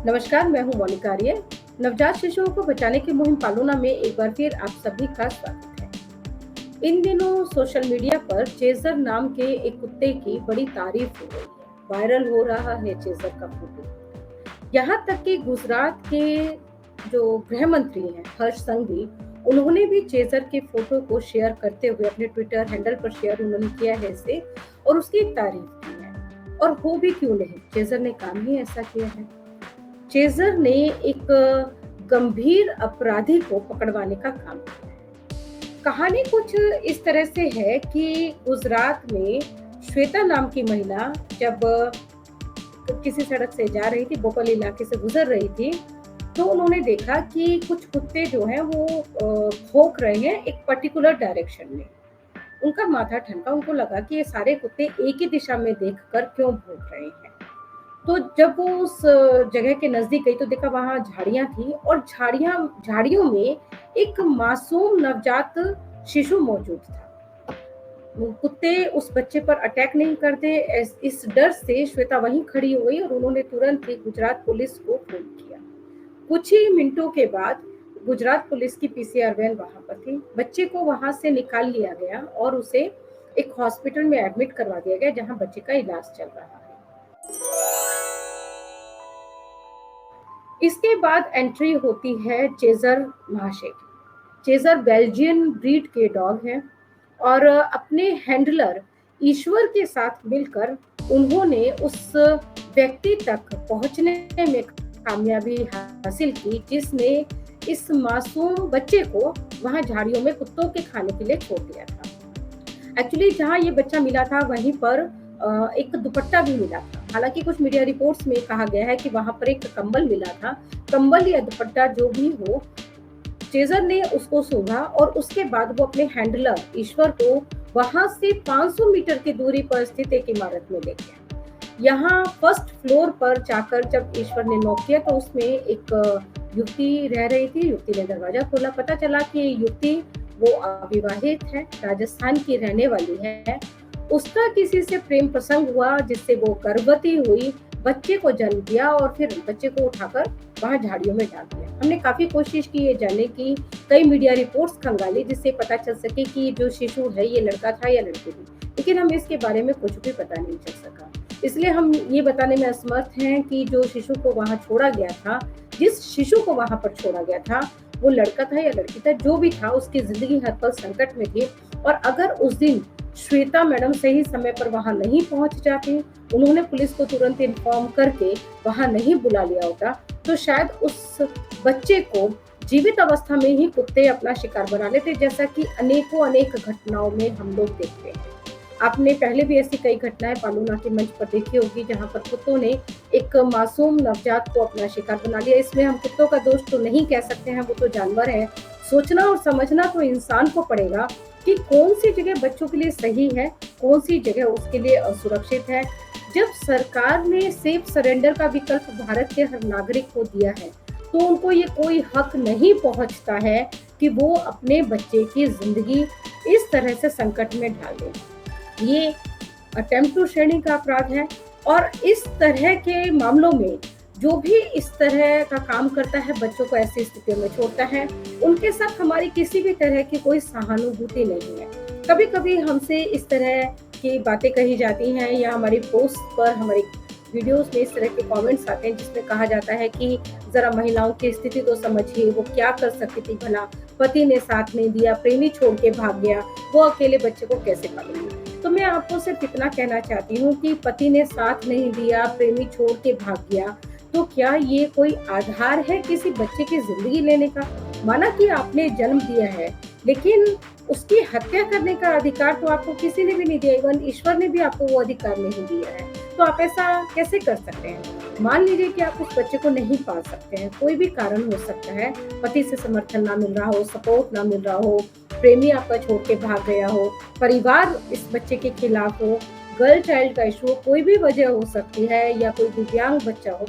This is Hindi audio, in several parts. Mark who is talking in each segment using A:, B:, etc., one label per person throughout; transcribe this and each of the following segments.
A: नमस्कार, मैं हूँ मोनिका आर्य। नवजात शिशुओं को बचाने की मुहिम पालूना में एक बार फिर आप सभी का स्वागत है। इन दिनों सोशल मीडिया पर चेजर नाम के एक कुत्ते की बड़ी तारीफ हो रही है। वायरल हो रहा है चेजर का फोटो। यहाँ तक कि गुजरात के जो गृह मंत्री हैं हर्ष संघवी, उन्होंने भी चेजर के फोटो को शेयर करते हुए अपने ट्विटर हैंडल पर शेयर उन्होंने किया है इसे और उसकी तारीफ की है। और हो भी क्यों नहीं, चेजर ने काम ही ऐसा किया है। चेजर ने एक गंभीर अपराधी को पकड़वाने का काम किया है। कहानी कुछ इस तरह से है कि गुजरात में श्वेता नाम की महिला जब किसी सड़क से जा रही थी, बोपल इलाके से गुजर रही थी, तो उन्होंने देखा कि कुछ कुत्ते जो हैं वो भौंक रहे हैं एक पर्टिकुलर डायरेक्शन में। उनका माथा ठनका, उनको लगा कि ये सारे कुत्ते एक ही दिशा में देखकर क्यों भौंक रहे हैं। तो जब वो उस जगह के नज़दीक गई तो देखा वहाँ झाड़ियाँ थी और झाड़ियों में एक मासूम नवजात शिशु मौजूद था। वो कुत्ते उस बच्चे पर अटैक नहीं करते, इस डर से श्वेता वहीं खड़ी हो गई और उन्होंने तुरंत ही गुजरात पुलिस को फ़ोन किया। कुछ ही मिनटों के बाद गुजरात पुलिस की पीसीआर वैन वहाँ पर थी। बच्चे को वहाँ से निकाल लिया गया और उसे एक हॉस्पिटल में एडमिट करवा दिया गया, जहाँ बच्चे का इलाज चल रहा है। इसके बाद एंट्री होती है चेजर महाशय की। चेजर बेल्जियन ब्रीड के डॉग हैं और अपने हैंडलर ईश्वर के साथ मिलकर उन्होंने उस व्यक्ति तक पहुंचने में कामयाबी हासिल की जिसने इस मासूम बच्चे को वहां झाड़ियों में कुत्तों के खाने के लिए छोड़ दिया था। एक्चुअली जहां ये बच्चा मिला था वहीं पर एक दुपट्टा भी मिला था। हालांकि कुछ मीडिया रिपोर्ट्स में कहा गया है कि वहां पर एक कंबल मिला था। कंबल या दुपट्टा जो भी हो, चेजर ने उसको सूंघा और उसके बाद वो अपने हैंडलर ईश्वर को वहां से 500 मीटर की दूरी पर स्थित एक इमारत में ले गया। यहाँ फर्स्ट फ्लोर पर जाकर जब ईश्वर ने नॉक किया तो उसमें एक युवती रह रही थी। युवती ने दरवाजा खोला, पता चला कि युवती वो अविवाहित है, राजस्थान की रहने वाली है। उसका किसी से प्रेम प्रसंग हुआ जिससे वो गर्भवती हुई, बच्चे को जन्म दिया और फिर बच्चे को उठाकर वहां झाड़ियों में डाल दिया। हमने काफी कोशिश की ये जानने की, कई मीडिया रिपोर्ट्स खंगाली जिससे पता चल सके कि जो शिशु है ये लड़का था या लड़की थी, लेकिन हमें इसके बारे में कुछ भी पता नहीं चल सका। इसलिए हम ये बताने में असमर्थ हैं कि जो शिशु को वहां छोड़ा गया था, जिस शिशु को वहां पर छोड़ा गया था, वो लड़का था या लड़की था, जो भी था उसकी जिंदगी हर पल संकट में थी। और अगर उस दिन श्वेता मैडम सही समय पर वहां नहीं पहुंच जाती, उन्होंने पुलिस को तुरंत इन्फॉर्म करके वहां नहीं बुला लिया होता, तो शायद उस बच्चे को जीवित अवस्था में ही कुत्ते अपना शिकार बना लेते, जैसा कि अनेक घटनाओं में हम लोग देखते हैं। आपने पहले भी ऐसी कई घटनाएं पालूना के मंच पर देखी होगी जहां पर कुत्तों ने एक मासूम नवजात को अपना शिकार बना लिया। इसमें हम कुत्तों का दोष तो नहीं कह सकते हैं, वो तो जानवर है। सोचना और समझना तो इंसान को पड़ेगा कि कौन सी जगह बच्चों के लिए सही है, कौन सी जगह उसके लिए असुरक्षित है। जब सरकार ने सेफ सरेंडर का विकल्प भारत के हर नागरिक को दिया है, तो उनको ये कोई हक नहीं पहुंचता है कि वो अपने बच्चे की जिंदगी इस तरह से संकट में डाल दें। ये अटेम्प्ट टू श्रेणी का अपराध है और इस तरह के मामलों में जो भी इस तरह का काम करता है, बच्चों को ऐसी स्थितियों में छोड़ता है, उनके साथ हमारी किसी भी तरह की कोई सहानुभूति नहीं है। कभी कभी हमसे इस तरह की बातें कही जाती हैं या हमारी पोस्ट पर, हमारी वीडियोस में इस तरह के कमेंट्स आते हैं जिसमें कहा जाता है कि जरा महिलाओं की स्थिति तो समझिए, वो क्या कर सकती थी भला, पति ने साथ नहीं दिया, प्रेमी छोड़ के भाग गया, वो अकेले बच्चे को कैसे पालेगी। तो मैं आपको सिर्फ इतना कहना चाहती हूँ कि पति ने साथ नहीं दिया, प्रेमी छोड़ के भाग गया, तो क्या ये कोई आधार है किसी बच्चे की जिंदगी लेने का? माना कि आपने जन्म दिया है, लेकिन उसकी हत्या करने का अधिकार तो आपको किसी ने भी नहीं दिया, इवन ईश्वर ने भी आपको वो अधिकार नहीं दिया है। तो आप ऐसा कैसे कर सकते हैं? मान लीजिए कि आप उस बच्चे को नहीं पाल सकते हैं, कोई भी कारण हो सकता है, पति से समर्थन ना मिल रहा हो, सपोर्ट ना मिल रहा हो, प्रेमी आपका छोड़ के भाग गया हो, परिवार इस बच्चे के खिलाफ हो, गर्ल चाइल्ड का इशू, कोई भी वजह हो सकती है, या कोई दिव्यांग बच्चा हो।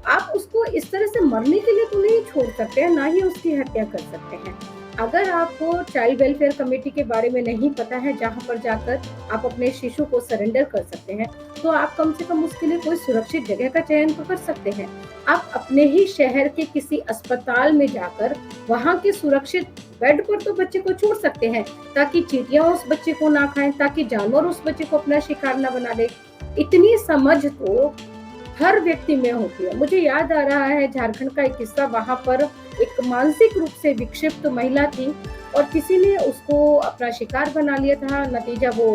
A: आप उसको इस तरह से मरने के लिए तो नहीं छोड़ सकते हैं, ना ही उसकी हत्या कर सकते हैं। अगर आपको चाइल्ड वेलफेयर कमेटी के बारे में नहीं पता है, जहाँ पर जाकर आप अपने शिशु को सरेंडर कर सकते हैं, तो आप कम से कम उसके लिए कोई सुरक्षित जगह का चयन तो कर सकते हैं। आप अपने ही शहर के किसी अस्पताल में जाकर वहाँ के सुरक्षित बेड पर तो बच्चे को छोड़ सकते हैं, ताकि चींटियाँ उस बच्चे को ना खाएं, ताकि जानवर उस बच्चे को अपना शिकार ना बना ले। इतनी समझ तो हर व्यक्ति में होती है। मुझे याद आ रहा है झारखंड का एक किस्सा, वहाँ पर एक मानसिक रूप से विक्षिप्त महिला थी और किसी ने उसको अपना शिकार बना लिया था। नतीजा वो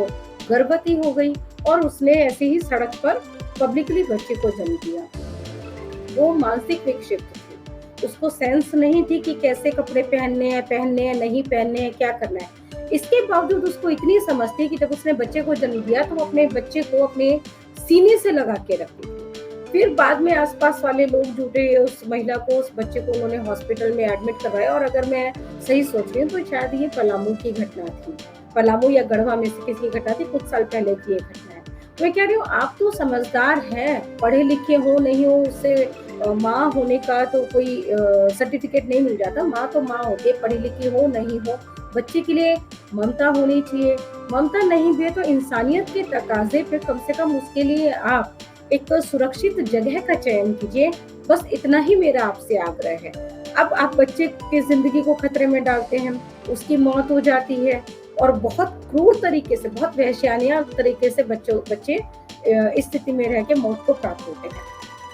A: गर्भवती हो गई और उसने ऐसे ही सड़क पर पब्लिकली बच्चे को जन्म दिया। वो मानसिक विक्षिप्त थी, उसको सेंस नहीं थी कि कैसे कपड़े पहनने हैं नहीं पहनने हैं, क्या करना है। इसके बावजूद उसको इतनी समझ थी कि जब उसने बच्चे को जन्म दिया तो वो अपने बच्चे को अपने सीने से लगा के रखती थी। फिर बाद में आसपास वाले लोग जुटे, उस महिला को, उस बच्चे को उन्होंने हॉस्पिटल में एडमिट करवाया। और अगर मैं सही सोच रही हूँ तो शायद ये पलामू की घटना थी, पलामू या गढ़वा में से किसी की घटना थी, कुछ साल पहले की ये घटना है। तो मैं कह रही हूँ, आप तो समझदार हैं, पढ़े लिखे हो नहीं हो, उससे माँ होने का तो कोई सर्टिफिकेट नहीं मिल जाता। माँ तो माँ होती है, पढ़ी लिखी हो नहीं हो, बच्चे के लिए ममता होनी चाहिए। ममता नहीं भी है तो इंसानियत के तकाजे पे कम से कम उसके लिए आप एक सुरक्षित जगह का चयन कीजिए। बस इतना ही मेरा आपसे आग्रह है। अब आप बच्चे की जिंदगी को खतरे में डालते हैं, उसकी मौत हो जाती है और बहुत क्रूर तरीके से, बहुत वहशियाना तरीके से बच्चे इस स्थिति में रह के मौत को प्राप्त होते हैं।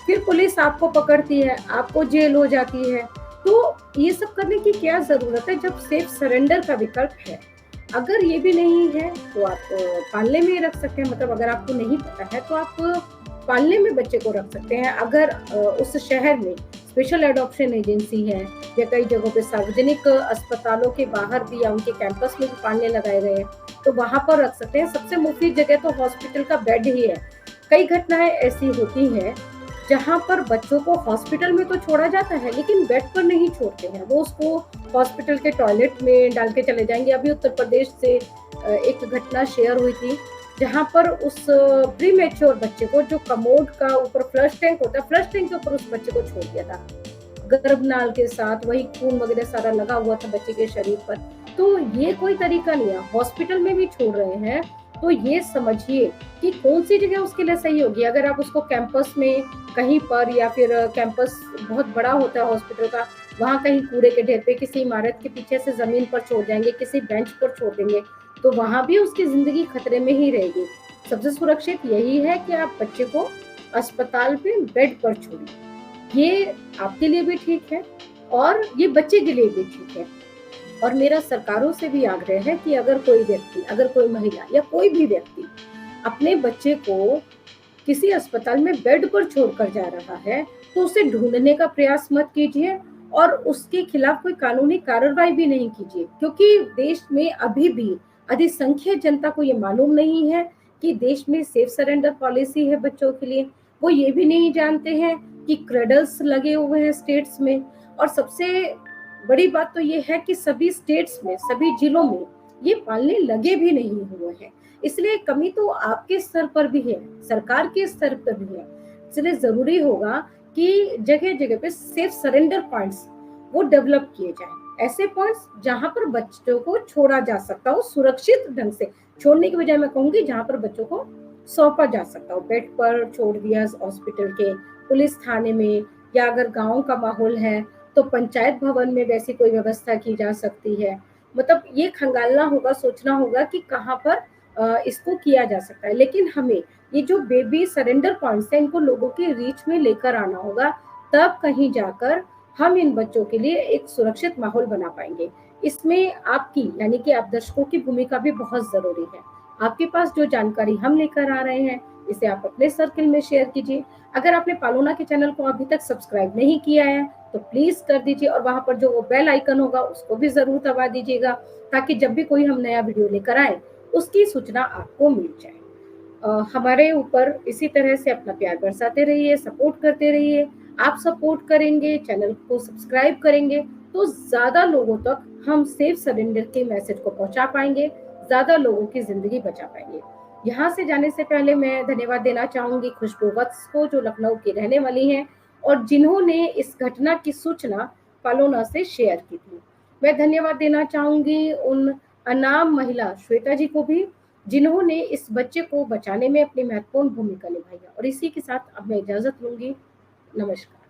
A: फिर पुलिस आपको पकड़ती है, आपको जेल हो जाती है। तो ये सब करने की क्या जरूरत है जब सेफ सरेंडर का विकल्प है। अगर ये भी नहीं है तो आप पालने में रख सकते हैं। मतलब अगर आपको नहीं पता है तो आप पालने में बच्चे को रख सकते हैं। अगर उस शहर में स्पेशल एडॉप्शन एजेंसी है या कई जगहों पे सार्वजनिक अस्पतालों के बाहर भी या उनके कैंपस में भी पालने लगाए गए हैं तो वहां पर रख सकते हैं। सबसे मुफीद जगह तो हॉस्पिटल का बेड ही है। कई घटनाएं ऐसी होती हैं जहां पर बच्चों को हॉस्पिटल में तो छोड़ा जाता है लेकिन बेड पर नहीं छोड़ते हैं, वो उसको हॉस्पिटल के टॉयलेट में डाल के चले जाएंगे। अभी उत्तर प्रदेश से एक घटना शेयर हुई थी जहां पर उस प्री मैच्योर बच्चे को, जो कमोड का ऊपर फ्लश टैंक होता है, फ्लश टैंक के ऊपर उस बच्चे को छोड़ दिया था, गर्भनाल के साथ, वही खून वगैरह सारा लगा हुआ था बच्चे के शरीर पर। तो ये कोई तरीका नहीं है। हॉस्पिटल में भी छोड़ रहे हैं तो ये समझिए कि कौन सी जगह उसके लिए सही होगी। अगर आप उसको कैंपस में कहीं पर, या फिर कैंपस बहुत बड़ा होता है हॉस्पिटल का, वहां कहीं कूड़े के ढेर पे, किसी इमारत के पीछे से जमीन पर छोड़ जाएंगे, किसी बेंच पर छोड़ देंगे, तो वहां भी उसकी जिंदगी खतरे में ही रहेगी। सबसे सुरक्षित यही है कि आप बच्चे को अस्पताल पे बेड पर छोड़िए। ये आपके लिए भी ठीक है और ये बच्चे के लिए भी ठीक है। और मेरा सरकारों से भी आग्रह है कि अगर कोई व्यक्ति, अगर कोई महिला या कोई भी व्यक्ति अपने बच्चे को किसी अस्पताल में बेड पर छोड़कर जा रहा है तो उसे ढूंढने का प्रयास मत कीजिए और उसके खिलाफ कोई कानूनी कार्रवाई भी नहीं कीजिए, क्योंकि देश में अभी भी अधिसंख्यक जनता को ये मालूम नहीं है कि देश में सेफ सरेंडर पॉलिसी है बच्चों के लिए। वो ये भी नहीं जानते हैं कि क्रेडल्स लगे हुए हैं स्टेट्स में। और सबसे बड़ी बात तो ये है कि सभी स्टेट्स में, सभी जिलों में ये पालने लगे भी नहीं हुए हैं। इसलिए कमी तो आपके स्तर पर भी है, सरकार के स्तर पर भी है। इसलिए जरूरी होगा कि जगह जगह पे सेफ सरेंडर पॉइंट्स वो डेवलप किए जाएं। ऐसे पॉइंट्स जहां पर बच्चों को छोड़ा जा सकता हो सुरक्षित ढंग से, छोड़ने की बजाय मैं कहूंगी जहां पर बच्चों को सौंपा जा सकता हो। बेड पर छोड़ दिया हॉस्पिटल के, पुलिस थाने में, या अगर गांव का माहौल है तो पंचायत भवन में वैसी कोई व्यवस्था की जा सकती है। मतलब ये खंगालना होगा, सोचना होगा कि कहाँ पर इसको किया जा सकता है। लेकिन हमें ये जो बेबी सरेंडर पॉइंट्स हैं इनको लोगों के रीच में लेकर आना होगा, तब कहीं जाकर हम इन बच्चों के लिए एक सुरक्षित माहौल बना पाएंगे। इसमें आपकी, यानी कि आप दर्शकों की भूमिका भी बहुत जरूरी है। आपके पास जो जानकारी हम लेकर आ रहे हैं इसे आप अपने सर्कल में शेयर कीजिए। अगर आपने पालोना के चैनल को अभी तक सब्सक्राइब नहीं किया है तो प्लीज कर दीजिए और वहां पर जो वो बेल आइकन होगा उसको भी जरूर दबा दीजिएगा, ताकि जब भी कोई हम नया वीडियो लेकर आए उसकी सूचना आपको मिल जाए। हमारे ऊपर इसी तरह से अपना प्यार बरसाते रहिए, सपोर्ट करते रहिए। आप सपोर्ट करेंगे, चैनल को सब्सक्राइब करेंगे तो ज्यादा लोगों तक हम सेफ सरेंडर के मैसेज को पहुंचा पाएंगे, ज्यादा लोगों की जिंदगी बचा पाएंगे। यहाँ से जाने से पहले मैं धन्यवाद देना चाहूंगी खुशबू वत्स को, जो लखनऊ की रहने वाली हैं और जिन्होंने इस घटना की सूचना पालोना से शेयर की थी। मैं धन्यवाद देना चाहूंगी उन अनाम महिला श्वेता जी को भी, जिन्होंने इस बच्चे को बचाने में अपनी महत्वपूर्ण भूमिका निभाई है। और इसी के साथ अब मैं इजाजत लूंगी। नमस्कार।